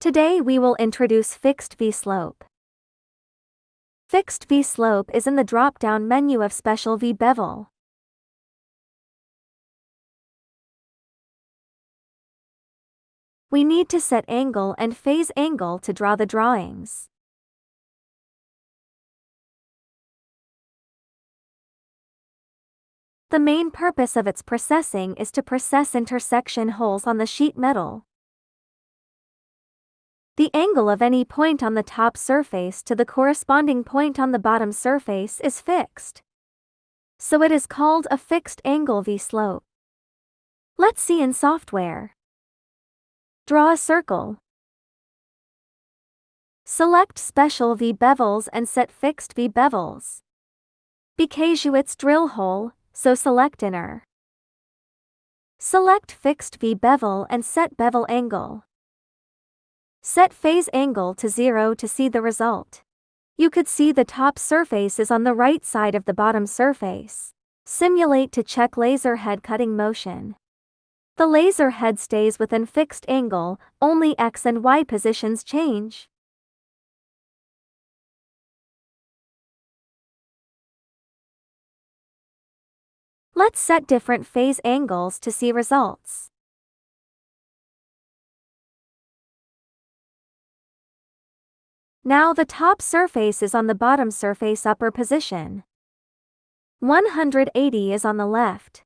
Today we will introduce fixed V-slope. Fixed V-slope is in the drop-down menu of Special V-Bevel. We need to set angle and phase angle to draw the drawings. The main purpose of its processing is to process intersection holes on the sheet metal. The angle of any point on the top surface to the corresponding point on the bottom surface is fixed. So it is called a fixed angle V-slope. Let's see in software. Draw a circle. Select Special V-Bevels and set Fixed V-Bevels. BOGONG drill hole, so select Inner. Select Fixed V-Bevel and set Bevel Angle. Set phase angle to 0 to see the result. You could see the top surface is on the right side of the bottom surface. Simulate to check laser head cutting motion. The laser head stays within fixed angle, only X and Y positions change. Let's set different phase angles to see results. Now the top surface is on the bottom surface upper position. 180 is on the left.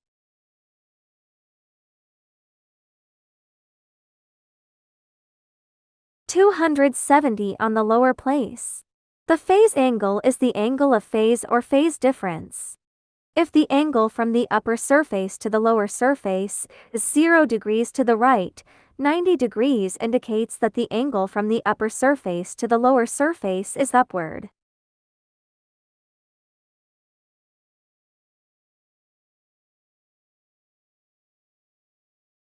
$270 on the lower place. The phase angle is the angle of phase or phase difference. If the angle from the upper surface to the lower surface is 0 degrees to the right, 90 degrees indicates that the angle from the upper surface to the lower surface is upward.